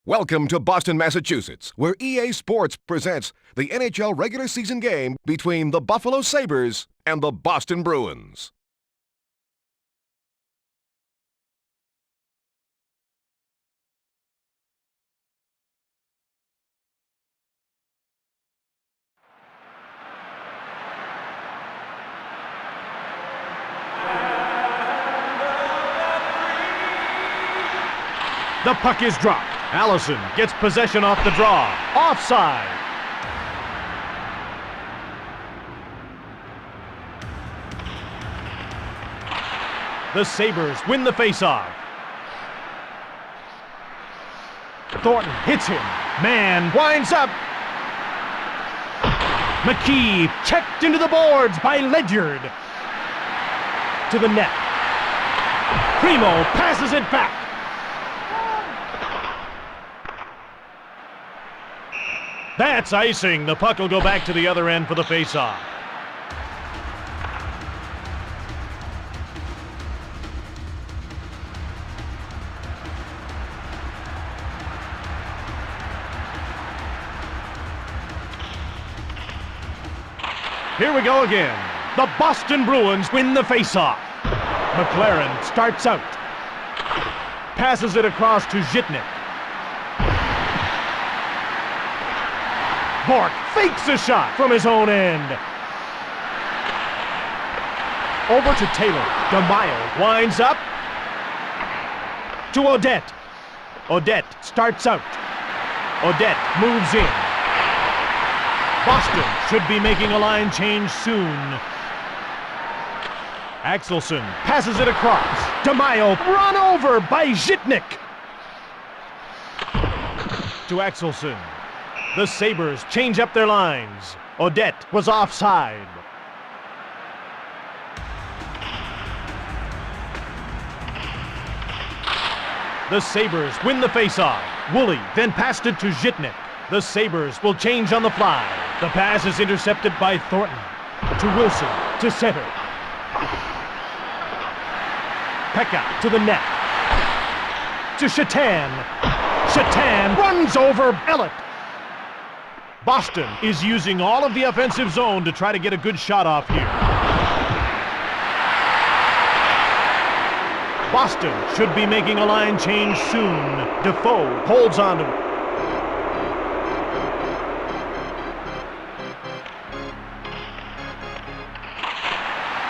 Welcome to Boston, Massachusetts, where EA Sports presents the NHL regular season game between the Buffalo Sabres and the Boston Bruins. The puck is dropped. Allison gets possession off the draw. Offside. The Sabres win the faceoff. Thornton hits him. Man winds up. McKee checked into the boards by Ledyard. To the net. Primo passes it back. That's icing. The puck will go back to the other end for the faceoff. Here we go again. The Boston Bruins win the faceoff. McLaren starts out. Passes it across to Zhitnik. Bork fakes a shot from his own end. Over to Taylor. DeMaio winds up. To Odette. Odette starts out. Odette moves in. Boston should be making a line change soon. Axelson passes it across. DeMaio run over by Zhitnik. To Axelson. The Sabres change up their lines. Odette was offside. The Sabres win the faceoff. Woolley then passed it to Zhitnik. The Sabres will change on the fly. The pass is intercepted by Thornton. To Wilson, to center. Pekka to the net. To Shatan. Shatan runs over Elliott. Boston is using all of the offensive zone to try to get a good shot off here. Boston should be making a line change soon. Defoe holds on to it.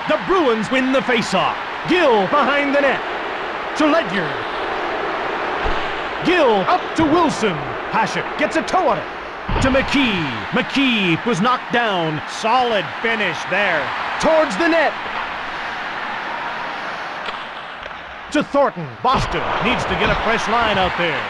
The Bruins win the faceoff. Gill behind the net. To Ledyard. Gill up to Wilson. Hasek gets a toe on it. To McKee. McKee was knocked down. Solid finish there. Towards the net. To Thornton. Boston needs to get a fresh line out there.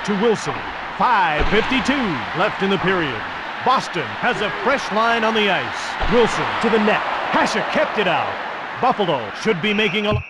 To Wilson. 5:52 left in the period. Boston has a fresh line on the ice. Wilson to the net. Hasek kept it out. Buffalo should be making a...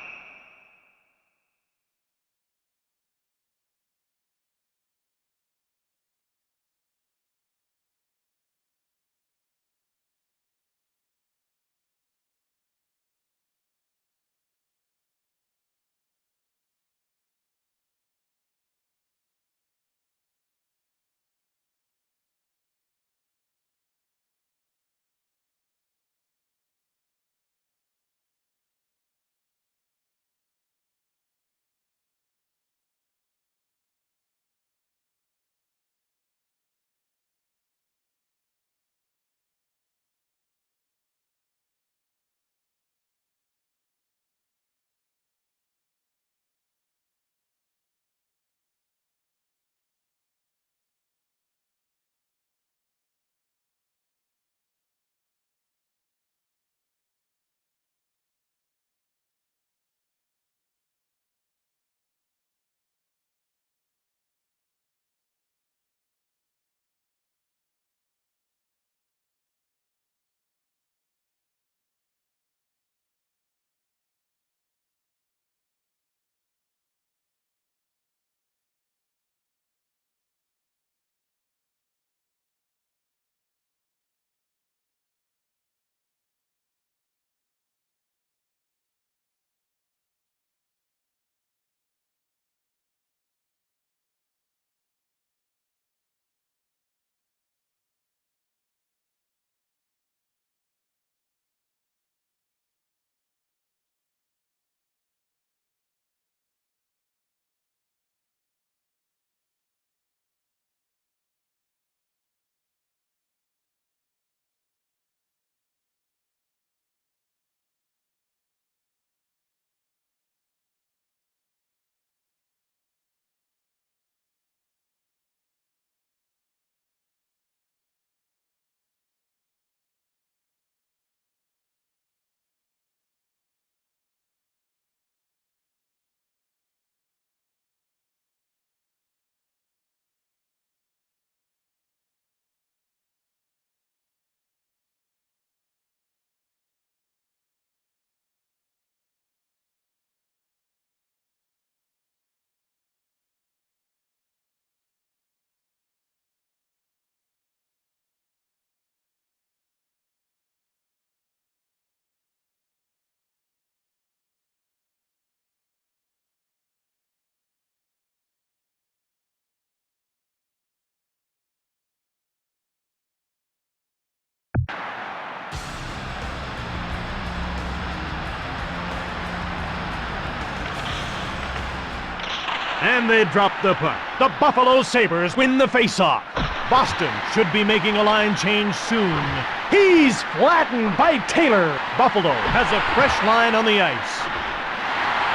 And they drop the puck. The Buffalo Sabres win the faceoff. Boston should be making a line change soon. He's flattened by Taylor. Buffalo has a fresh line on the ice.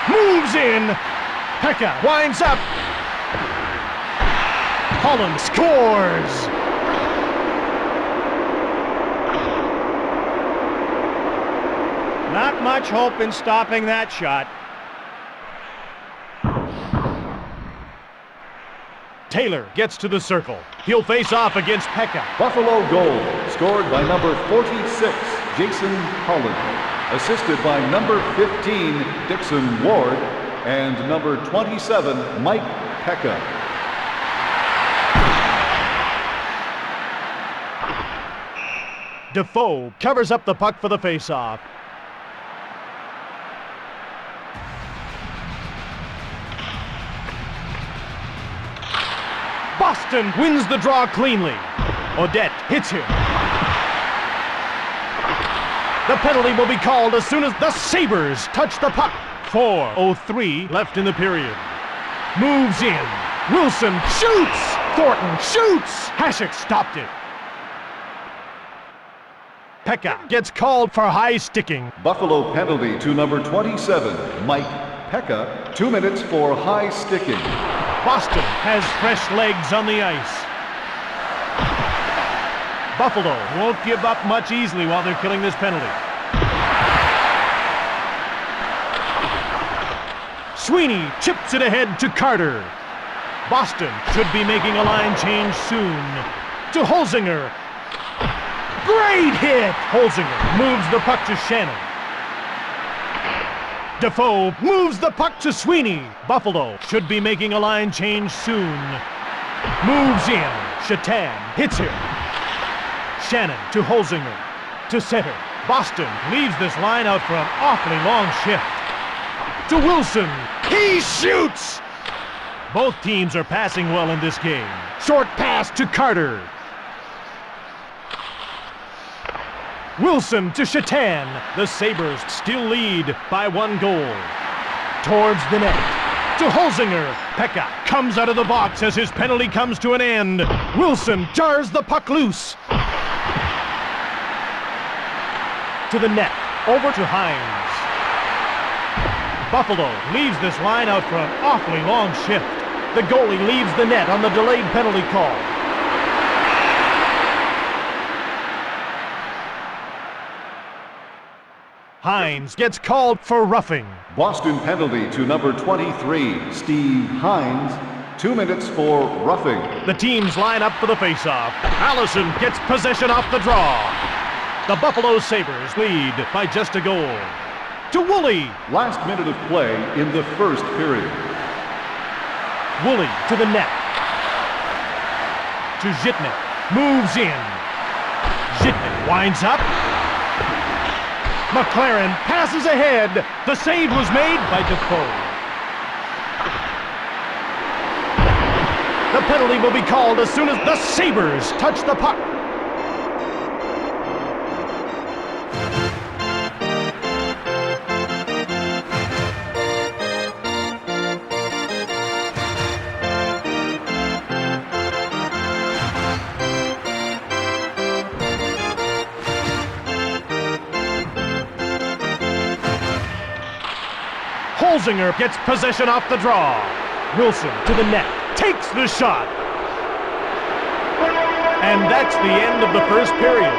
Moves in. Pekka winds up. Holland scores. Not much hope in stopping that shot. Taylor gets to the circle. He'll face off against Pekka. Buffalo goal, scored by number 46, Jason Holland. Assisted by number 15, Dixon Ward, and number 27, Mike Pekka. Defoe covers up the puck for the faceoff. Boston wins the draw cleanly. Odette hits him. The penalty will be called as soon as the Sabres touch the puck. 4:03 left in the period. Moves in. Wilson shoots. Thornton shoots. Hasek stopped it. Pekka gets called for high sticking. Buffalo penalty to number 27, Mike Pekka. 2 minutes for high sticking. Boston has fresh legs on the ice. Buffalo won't give up much easily while they're killing this penalty. Sweeney chips it ahead to Carter. Boston should be making a line change soon. To Holzinger. Great hit! Holzinger moves the puck to Shannon. Defoe moves the puck to Sweeney. Buffalo should be making a line change soon. Moves in. Shatan hits him. Shannon to Holzinger. To center. Boston leaves this line out for an awfully long shift. To Wilson. He shoots! Both teams are passing well in this game. Short pass to Carter. Wilson to Shatan. The Sabres still lead by 1 goal. Towards the net. To Holzinger. Pekka comes out of the box as his penalty comes to an end. Wilson jars the puck loose. To the net. Over to Hines. Buffalo leaves this line out for an awfully long shift. The goalie leaves the net on the delayed penalty call. Hines gets called for roughing. Boston penalty to number 23, Steve Hines. 2 minutes for roughing. The teams line up for the faceoff. Allison gets possession off the draw. The Buffalo Sabres lead by just a goal. To Woolley. Last minute of play in the first period. Woolley to the net. To Zhitnik. Moves in. Zhitnik winds up. McLaren passes ahead. The save was made by Defoe. The penalty will be called as soon as the Sabres touch the puck. Holzinger gets possession off the draw. Wilson to the net, takes the shot. And that's the end of the first period.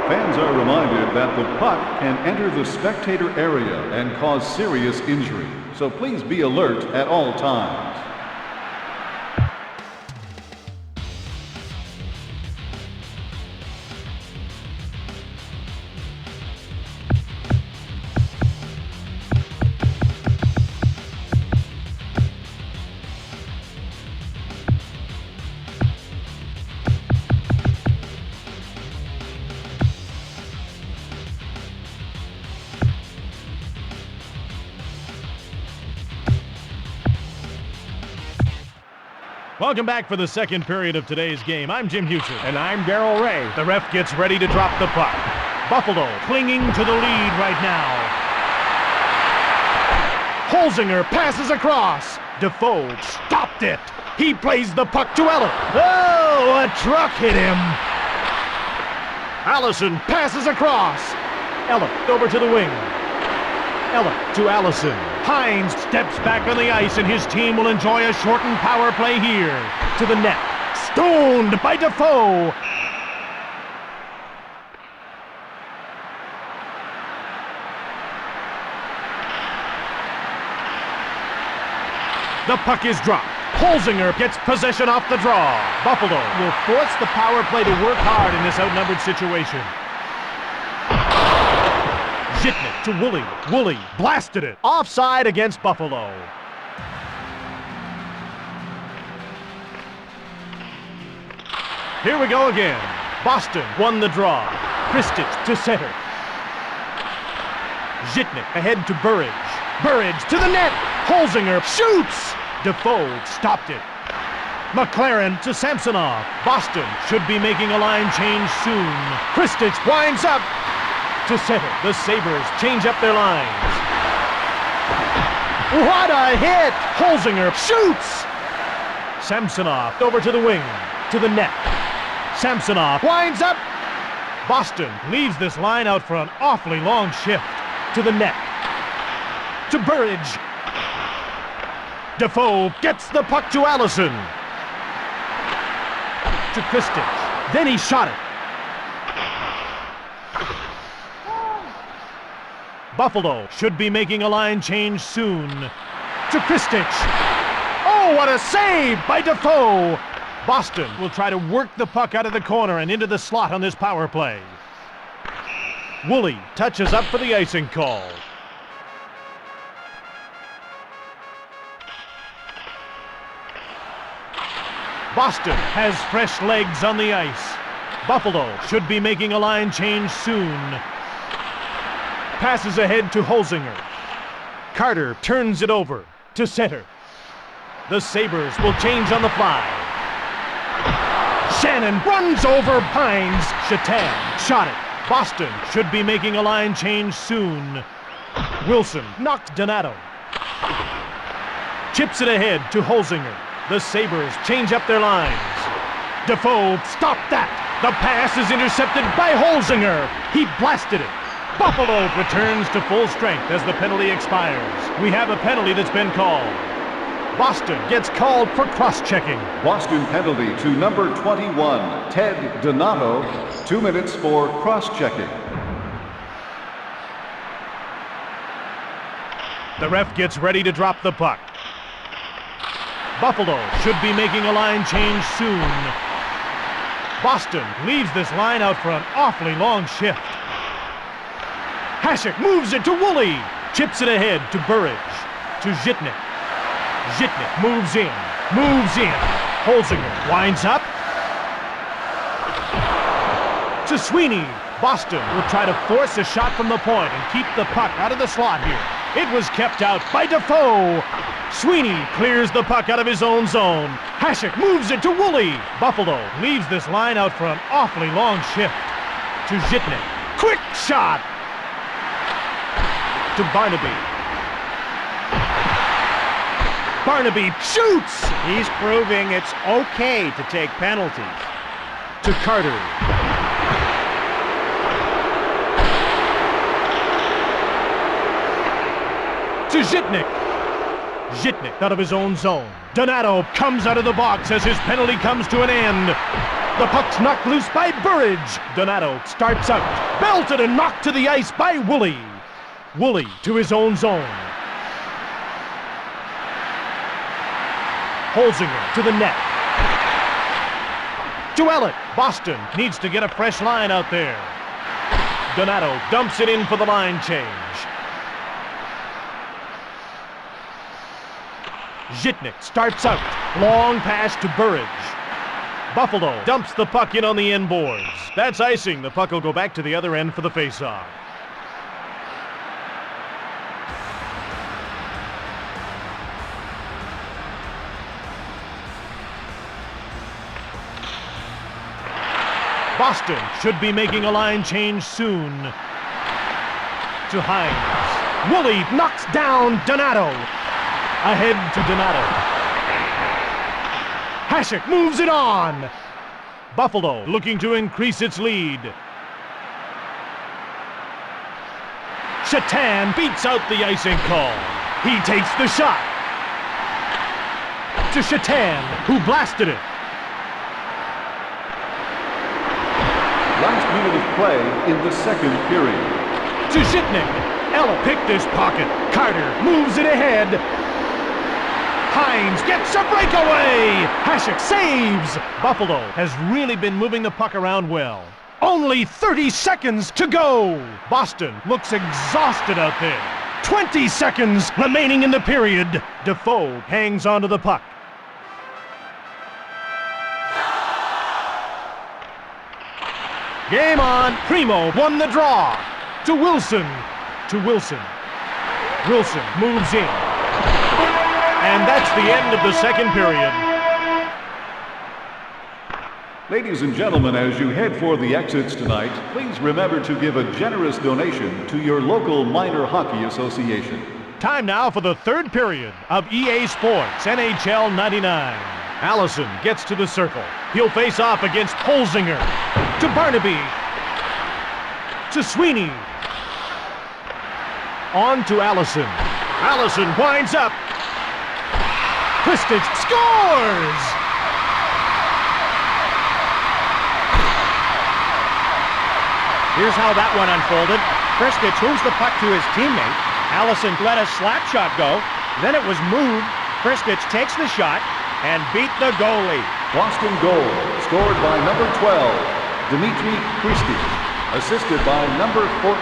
Fans are reminded that the puck can enter the spectator area and cause serious injury, so please be alert at all times. Welcome back for the second period of today's game. I'm Jim Hucher. And I'm Darryl Ray. The ref gets ready to drop the puck. Buffalo clinging to the lead right now. Holzinger passes across. Defoe stopped it. He plays the puck to Ellett. Oh, a truck hit him. Allison passes across. Ellett over to the wing. Ellett to Allison. Hines steps back on the ice, and his team will enjoy a shortened power play here. To the net. Stoned by Defoe. The puck is dropped. Holzinger gets possession off the draw. Buffalo will force the power play to work hard in this outnumbered situation. Zhitnik to Woolley. Woolley blasted it. Offside against Buffalo. Here we go again. Boston won the draw. Kristich to center. Zhitnik ahead to Burridge. Burridge to the net. Holzinger shoots. Defoe stopped it. McLaren to Samsonov. Boston should be making a line change soon. Kristich winds up to center. The Sabres change up their lines. What a hit! Holzinger shoots. Samsonov over to the wing. To the net. Samsonov winds up. Boston leaves this line out for an awfully long shift. To the net. To Burridge. Defoe gets the puck to Allison. To Kristich. Then he shot it. Buffalo should be making a line change soon. To Kristich. Oh, what a save by Defoe! Boston will try to work the puck out of the corner and into the slot on this power play. Woolley touches up for the icing call. Boston has fresh legs on the ice. Buffalo should be making a line change soon. Passes ahead to Holzinger. Carter turns it over to center. The Sabres will change on the fly. Shannon runs over Pines. Shatan shot it. Boston should be making a line change soon. Wilson knocks Donato. Chips it ahead to Holzinger. The Sabres change up their lines. Defoe stopped that. The pass is intercepted by Holzinger. He blasted it. Buffalo returns to full strength as the penalty expires. We have a penalty that's been called. Boston gets called for cross-checking. Boston penalty to number 21, Ted Donato. 2 minutes for cross-checking. The ref gets ready to drop the puck. Buffalo should be making a line change soon. Boston leaves this line out for an awfully long shift. Hasek moves it to Woolley. Chips it ahead to Burridge. To Zhitnik. Zhitnik moves in. Holzinger winds up. To Sweeney. Boston will try to force a shot from the point and keep the puck out of the slot here. It was kept out by Defoe. Sweeney clears the puck out of his own zone. Hasek moves it to Woolley. Buffalo leaves this line out for an awfully long shift. To Zhitnik. Quick shot. To Barnaby. Barnaby shoots! He's proving it's okay to take penalties. To Carter. To Zhitnik. Zhitnik out of his own zone. Donato comes out of the box as his penalty comes to an end. The puck's knocked loose by Burridge. Donato starts out. Belted and knocked to the ice by Woolley. Woolley to his own zone. Holzinger to the net. To Ellett. Boston needs to get a fresh line out there. Donato dumps it in for the line change. Zhitnik starts out. Long pass to Burridge. Buffalo dumps the puck in on the inboards. That's icing. The puck will go back to the other end for the faceoff. Boston should be making a line change soon. To Hines. Woolley knocks down Donato. Ahead to Donato. Hasek moves it on. Buffalo looking to increase its lead. Shatan beats out the icing call. He takes the shot. To Shatan, who blasted it. Last minute of play in the second period. To Zhitnik. Ella picked his pocket. Carter moves it ahead. Hines gets a breakaway. Hasek saves. Buffalo has really been moving the puck around well. Only 30 seconds to go. Boston looks exhausted out there. 20 seconds remaining in the period. Defoe hangs onto the puck. Game on. Primo won the draw. To Wilson. To Wilson. Wilson moves in. And that's the end of the second period. Ladies and gentlemen, as you head for the exits tonight, please remember to give a generous donation to your local minor hockey association. Time now for the third period of EA Sports NHL 99. Allison gets to the circle. He'll face off against Holzinger. To Barnaby. To Sweeney. On to Allison. Allison winds up. Kristich scores! Here's how that one unfolded. Kristich moves the puck to his teammate. Allison let a slap shot go. Then it was moved. Kristich takes the shot and beat the goalie. Boston goal, scored by number 12, Dmitry Kristich, assisted by number 14,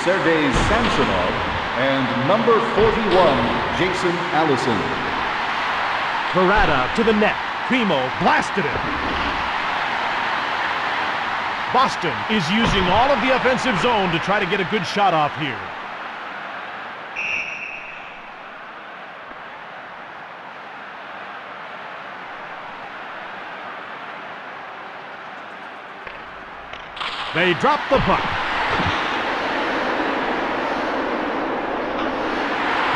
Sergei Samsonov, and number 41, Jason Allison. Verada to the net. Primo blasted it. Boston is using all of the offensive zone to try to get a good shot off here. They drop the puck.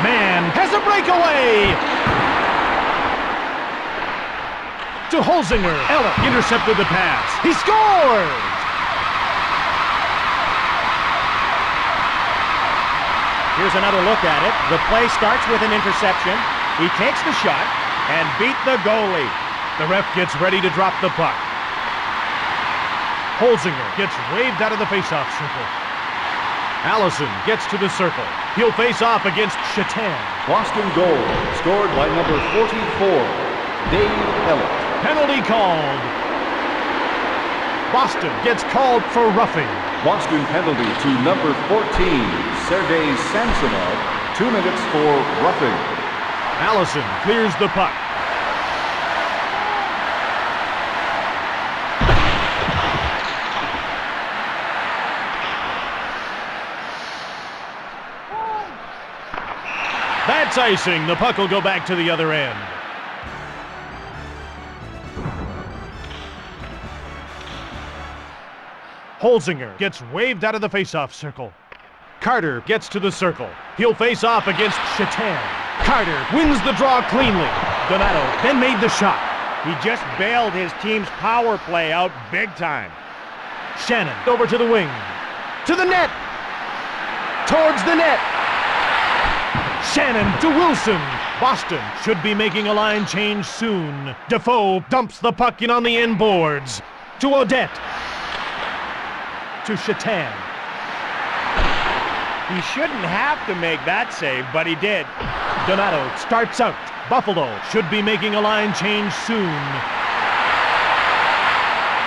Man has a breakaway! To Holzinger. Ella intercepted the pass. He scores! Here's another look at it. The play starts with an interception. He takes the shot and beat the goalie. The ref gets ready to drop the puck. Holzinger gets waved out of the faceoff circle. Allison gets to the circle. He'll face off against Shatan. Boston goal, scored by number 44, Dave Ellett. Penalty called. Boston gets called for roughing. Boston penalty to number 14, Sergei Samsonov, 2 minutes for roughing. Allison clears the puck. That's icing. The puck will go back to the other end. Holzinger gets waved out of the faceoff circle. Carter gets to the circle. He'll face off against Shatan. Carter wins the draw cleanly. Donato then made the shot. He just bailed his team's power play out big time. Shannon over to the wing. To the net. Towards the net. Shannon to Wilson. Boston should be making a line change soon. Defoe dumps the puck in on the end boards. To Odette. To Shatan. He shouldn't have to make that save, but he did. Donato starts out. Buffalo should be making a line change soon.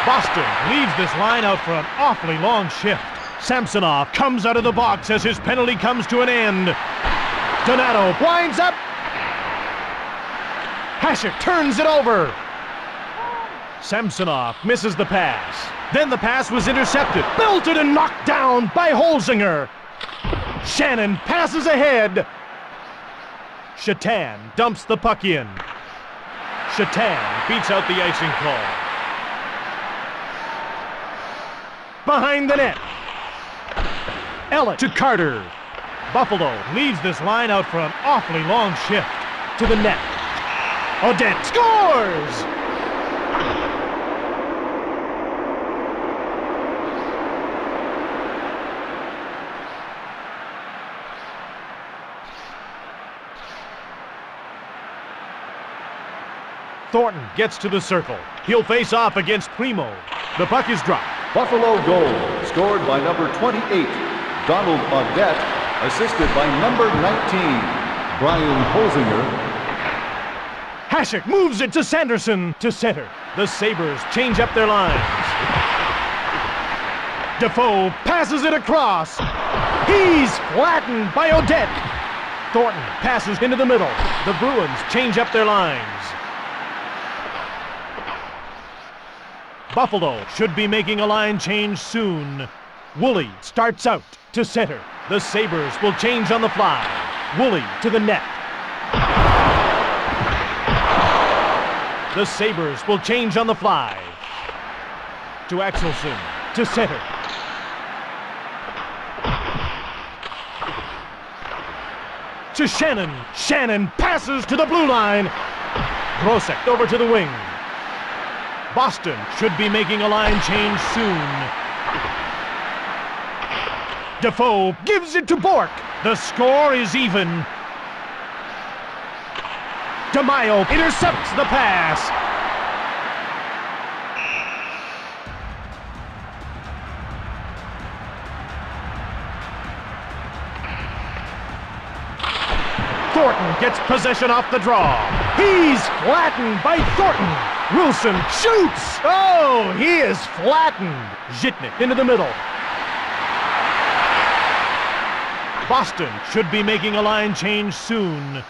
Boston leaves this line out for an awfully long shift. Samsonov comes out of the box as his penalty comes to an end. Donato winds up. Hasek turns it over. Samsonov misses the pass. Then the pass was intercepted, belted and knocked down by Holzinger. Shannon passes ahead. Shatan dumps the puck in. Shatan beats out the icing call. Behind the net. Ellett to Carter. Buffalo leaves this line out for an awfully long shift. To the net. Odette scores! Thornton gets to the circle. He'll face off against Primo. The puck is dropped. Buffalo goal, scored by number 28, Donald Audette, assisted by number 19, Brian Holzinger. Hasek moves it to Sanderson to center. The Sabres change up their lines. Defoe passes it across. He's flattened by Odette. Thornton passes into the middle. The Bruins change up their lines. Buffalo should be making a line change soon. Woolley starts out to center. The Sabres will change on the fly. Woolley to the net. The Sabres will change on the fly. To Axelson, to center. To Shannon. Shannon passes to the blue line. Grosek over to the wing. Boston should be making a line change soon. Defoe gives it to Bork. The score is even. DeMaio intercepts the pass. Thornton gets possession off the draw. He's flattened by Thornton. Wilson shoots. Oh, he is flattened. Zhitnik into the middle. Boston should be making a line change soon.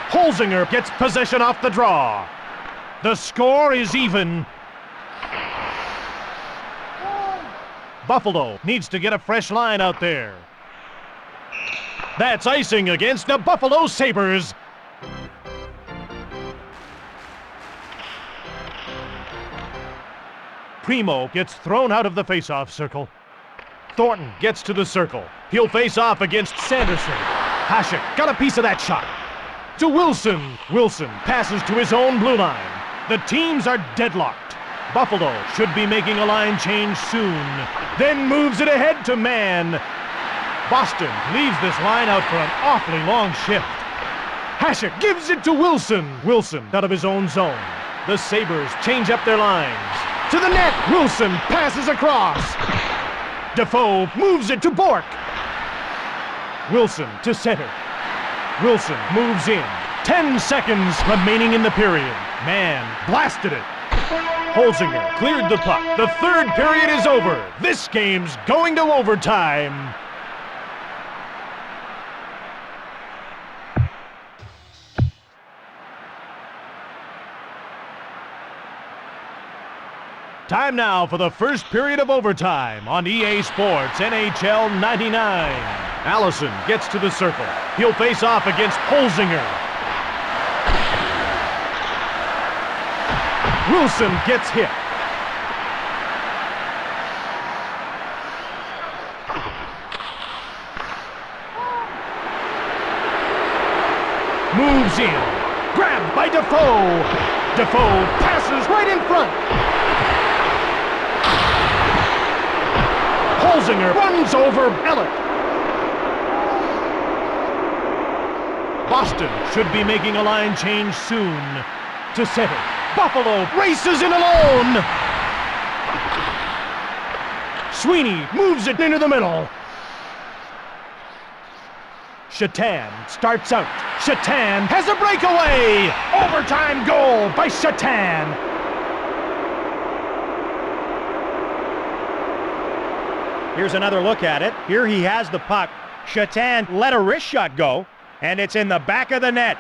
Holzinger gets possession off the draw. The score is even. Buffalo needs to get a fresh line out there. That's icing against the Buffalo Sabres. Primo gets thrown out of the faceoff circle. Thornton gets to the circle. He'll face off against Sanderson. Hasek got a piece of that shot. To Wilson. Wilson passes to his own blue line. The teams are deadlocked. Buffalo should be making a line change soon. Then moves it ahead to Mann. Boston leaves this line out for an awfully long shift. Hasek gives it to Wilson. Wilson out of his own zone. The Sabres change up their lines. To the net. Wilson passes across. Defoe moves it to Bork. Wilson to center. Wilson moves in. 10 seconds remaining in the period. Mann blasted it. Holzinger cleared the puck. The third period is over. This game's going to overtime. Time now for the first period of overtime on EA Sports NHL 99. Allison gets to the circle. He'll face off against Holzinger. Wilson gets hit. Moves in. Grabbed by Defoe. Defoe passes right in front. Holzinger runs over Elliott. Boston should be making a line change soon. To center. Buffalo races in alone. Sweeney moves it into the middle. Shatan starts out. Shatan has a breakaway. Overtime goal by Shatan. Here's another look at it. Here he has the puck. Shatan let a wrist shot go, and it's in the back of the net.